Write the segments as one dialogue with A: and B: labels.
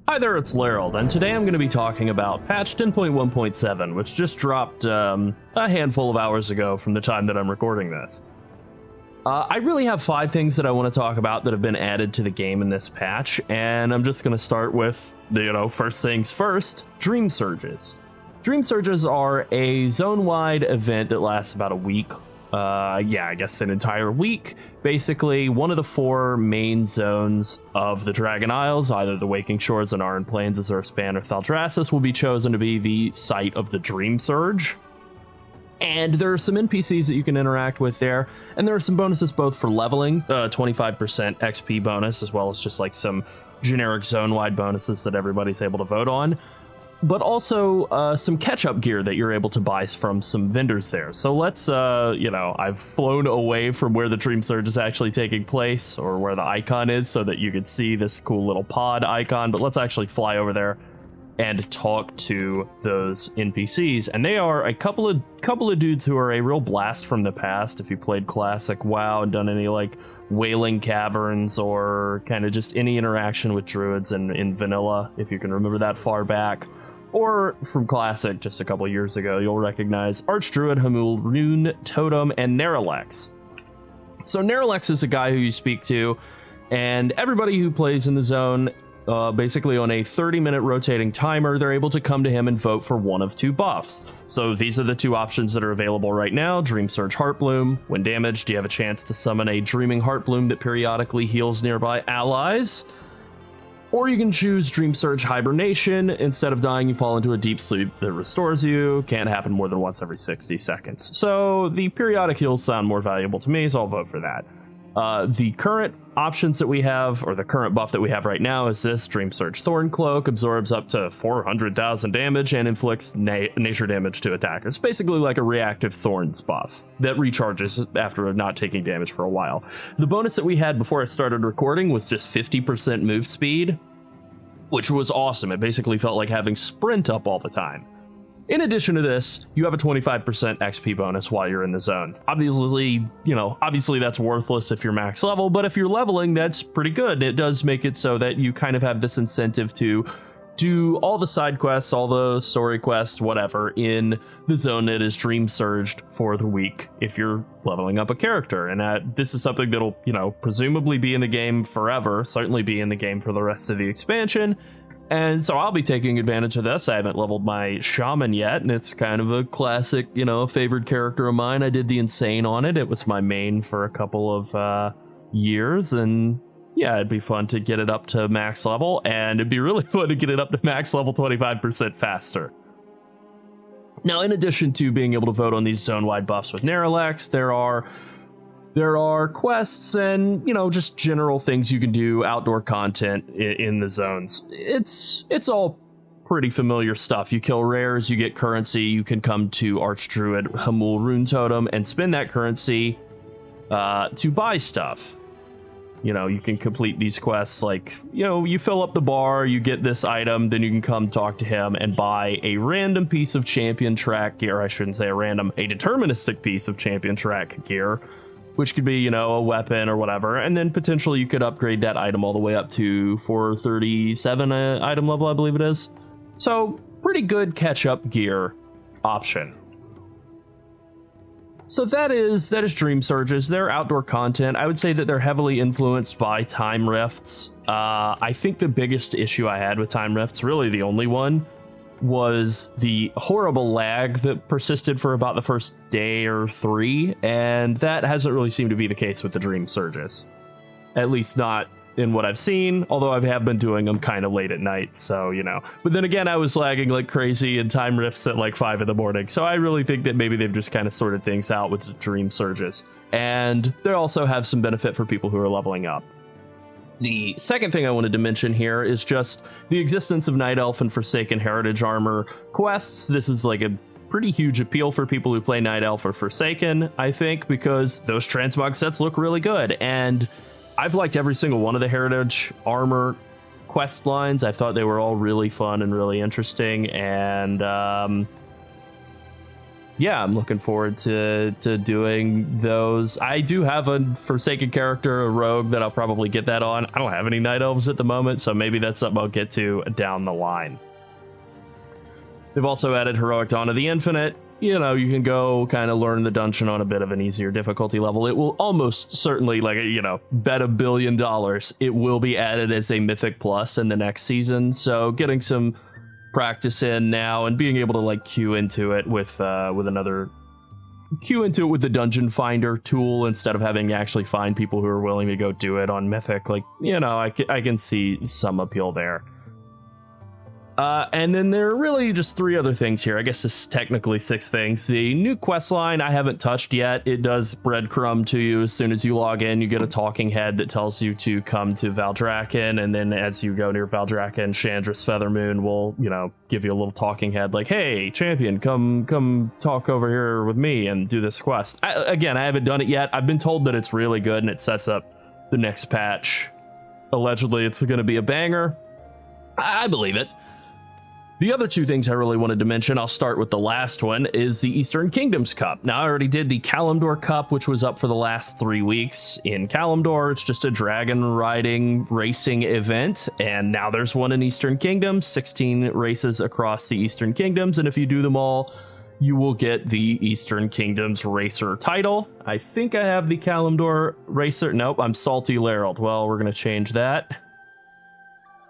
A: Hi there, it's Llarold, and today I'm going to be talking about patch 10.1.7, which just dropped a handful of hours ago from the time that I'm recording this. I really have 5 things that I want to talk about that have been added to the game in this patch, and I'm just going to start with, first things first, Dreamsurges. Dreamsurges are a zone-wide event that lasts about a week. I guess an entire week. Basically, one of the 4 main zones of the Dragon Isles, either the Waking Shores, Anaran Plains, Azurspan, or Thaldraszus, will be chosen to be the site of the Dream Surge. And there are some NPCs that you can interact with there, and there are some bonuses both for leveling, 25% XP bonus, as well as just like some generic zone-wide bonuses that everybody's able to vote on. But also some catch-up gear that you're able to buy from some vendors there. So let's, I've flown away from where the Dream Surge is actually taking place, or where the icon is, so that you could see this cool little pod icon. But let's actually fly over there and talk to those NPCs. And they are a couple of dudes who are a real blast from the past. If you played Classic WoW and done any like Wailing Caverns, or kind of just any interaction with druids in vanilla, if you can remember that far back. Or from Classic just a couple years ago, you'll recognize Archdruid, Hamul, Rune, Totem, and Neralex. So Neralex is a guy who you speak to, and everybody who plays in the zone, basically on a 30-minute rotating timer, they're able to come to him and vote for one of 2 buffs. So these are the 2 options that are available right now. Dreamsurge Heartbloom. When damaged, you have a chance to summon a Dreaming Heartbloom that periodically heals nearby allies. Or you can choose Dreamsurge Hibernation. Instead of dying, you fall into a deep sleep that restores you. Can't happen more than once every 60 seconds. So the periodic heals sound more valuable to me, so I'll vote for that. The current options that we have, or the current buff that we have right now, is this Dreamsurge Thorncloak. Absorbs up to 400,000 damage and inflicts nature damage to attackers. Basically like a reactive Thorns buff that recharges after not taking damage for a while. The bonus that we had before I started recording was just 50% move speed, which was awesome. It basically felt like having sprint up all the time. In addition to this, you have a 25% XP bonus while you're in the zone. Obviously that's worthless if you're max level, but if you're leveling, that's pretty good. It does make it so that you kind of have this incentive to do all the side quests, all the story quests, whatever, in the zone that is Dream Surged for the week if you're leveling up a character. And this is something that'll, presumably be in the game forever, certainly be in the game for the rest of the expansion. And so I'll be taking advantage of this. I haven't leveled my shaman yet, and it's kind of a classic, favored character of mine. I did the insane on it. It was my main for a couple of years, and yeah, it'd be fun to get it up to max level, and it'd be really fun to get it up to max level 25% faster. Now, in addition to being able to vote on these zone-wide buffs with Neralex, there are quests and, just general things you can do, outdoor content in the zones. It's all pretty familiar stuff. You kill rares, you get currency, you can come to Archdruid Hamul Rune Totem and spend that currency to buy stuff. You can complete these quests like, you fill up the bar, you get this item, then you can come talk to him and buy a random piece of champion track gear. I shouldn't say a deterministic piece of champion track gear, which could be, a weapon or whatever. And then potentially you could upgrade that item all the way up to 437 item level, I believe it is. So pretty good catch-up gear option. So that is Dreamsurges. They're outdoor content. I would say that they're heavily influenced by time rifts. I think the biggest issue I had with time rifts, really the only one, was the horrible lag that persisted for about the first day or 3, and that hasn't really seemed to be the case with the Dreamsurges. At least not in what I've seen, although I have been doing them kind of late at night, so, But then again, I was lagging like crazy in time rifts at like 5 in the morning, so I really think that maybe they've just kind of sorted things out with the Dreamsurges. And they also have some benefit for people who are leveling up. The second thing I wanted to mention here is just the existence of Night Elf and Forsaken Heritage Armor quests. This is like a pretty huge appeal for people who play Night Elf or Forsaken, I think, because those transmog sets look really good. And I've liked every single one of the Heritage Armor quest lines. I thought they were all really fun and really interesting. And yeah, I'm looking forward to doing those. I do have a Forsaken character, a rogue, that I'll probably get that on. I don't have any night elves at the moment, so maybe that's something I'll get to down the line. They've also added Heroic Dawn of the Infinite. You know, you can go kind of learn the dungeon on a bit of an easier difficulty level. It will almost certainly, like, you know, bet $1 billion, it will be added as a Mythic Plus in the next season. So getting some practice in now and being able to like queue into it with the Dungeon Finder tool instead of having to actually find people who are willing to go do it on Mythic. Like, you know, I can see some appeal there. And then there are really just 3 other things here. I guess it's technically 6 things. The new quest line I haven't touched yet. It does breadcrumb to you as soon as you log in. You get a talking head that tells you to come to Valdrakken, and then as you go near Valdrakken, Chandra's Feathermoon will, you know, give you a little talking head like, "Hey, champion, come talk over here with me and do this quest." I haven't done it yet. I've been told that it's really good and it sets up the next patch. Allegedly, it's going to be a banger. I believe it. The other 2 things I really wanted to mention, I'll start with the last one, is the Eastern Kingdoms Cup. Now, I already did the Kalimdor Cup, which was up for the last 3 weeks. In Kalimdor, it's just a dragon riding racing event, and now there's one in Eastern Kingdoms, 16 races across the Eastern Kingdoms, and if you do them all, you will get the Eastern Kingdoms Racer title. I think I have the Kalimdor Racer. Nope, I'm Salty Llarold. Well, we're going to change that.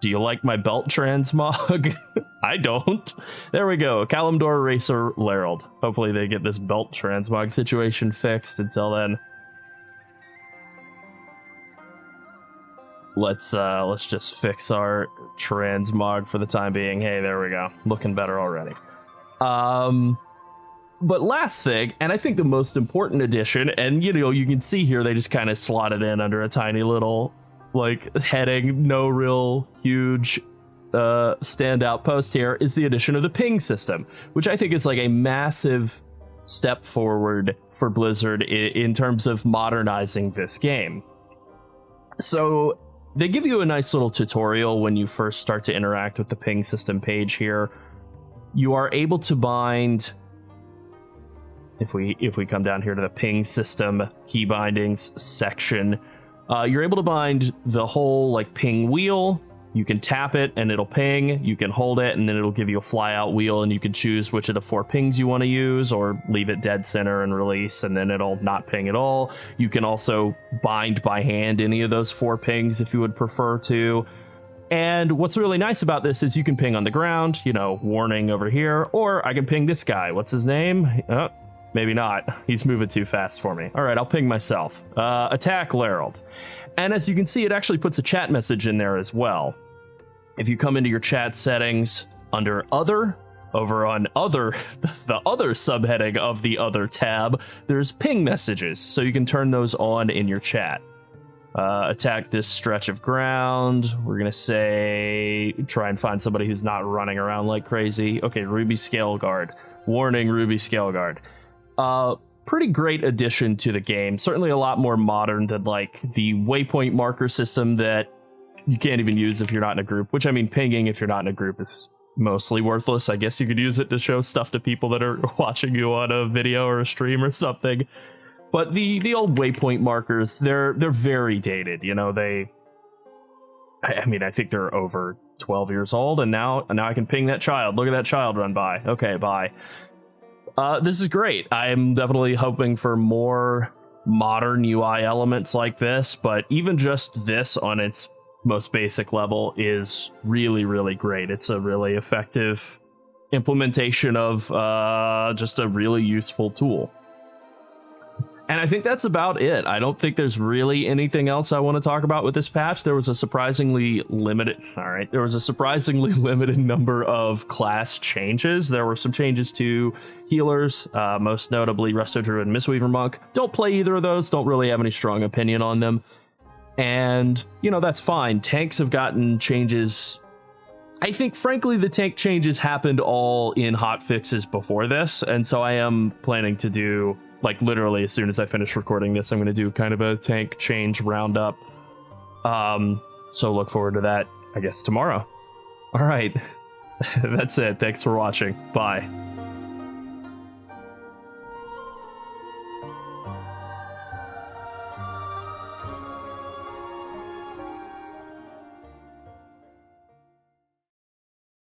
A: Do you like my belt transmog? I don't. There we go. Kalimdor Racer Llarold. Hopefully they get this belt transmog situation fixed. Until then, let's just fix our transmog for the time being. Hey, there we go. Looking better already. But last thing, and I think the most important addition, and you know, you can see here they just kind of slotted in under a tiny little like heading, no real huge standout post here, is the addition of the ping system, which I think is like a massive step forward for Blizzard in terms of modernizing this game. So they give you a nice little tutorial when you first start to interact with the ping system page here. You are able to bind, if we come down here to the ping system key bindings section, you're able to bind the whole like ping wheel. You can tap it and it'll ping. You can hold it and then it'll give you a fly out wheel, and you can choose which of the 4 pings you want to use, or leave it dead center and release, and then it'll not ping at all. You can also bind by hand any of those 4 pings if you would prefer to. And what's really nice about this is you can ping on the ground, you know, warning over here, or I can ping this guy. What's his name? Oh, maybe not. He's moving too fast for me. All right, I'll ping myself. Attack Llarold. And as you can see, it actually puts a chat message in there as well. If you come into your chat settings under Other, over on Other, the other subheading of the Other tab, there's ping messages, so you can turn those on in your chat. Attack this stretch of ground. We're going to say, try and find somebody who's not running around like crazy. Okay, Ruby Scaleguard. Warning, Ruby Scaleguard. Pretty great addition to the game. Certainly a lot more modern than like the waypoint marker system that you can't even use if you're not in a group, which, I mean, pinging if you're not in a group is mostly worthless. I guess you could use it to show stuff to people that are watching you on a video or a stream or something. But the old waypoint markers, they're very dated. You know, I mean, I think they're over 12 years old, and now I can ping that child. Look at that child run by. Okay, bye. This is great. I'm definitely hoping for more modern UI elements like this, but even just this on its most basic level is really, really great. It's a really effective implementation of just a really useful tool. And I think that's about it. I don't think there's really anything else I want to talk about with this patch. There was a surprisingly limited number of class changes. There were some changes to healers, most notably Resto Druid and Mistweaver Monk. Don't play either of those. Don't really have any strong opinion on them. And, you know, that's fine. Tanks have gotten changes. I think, frankly, the tank changes happened all in hotfixes before this. And so I am planning to do, like, literally as soon as I finish recording this, I'm going to do kind of a tank change roundup. So look forward to that, I guess, tomorrow. All right. That's it. Thanks for watching. Bye.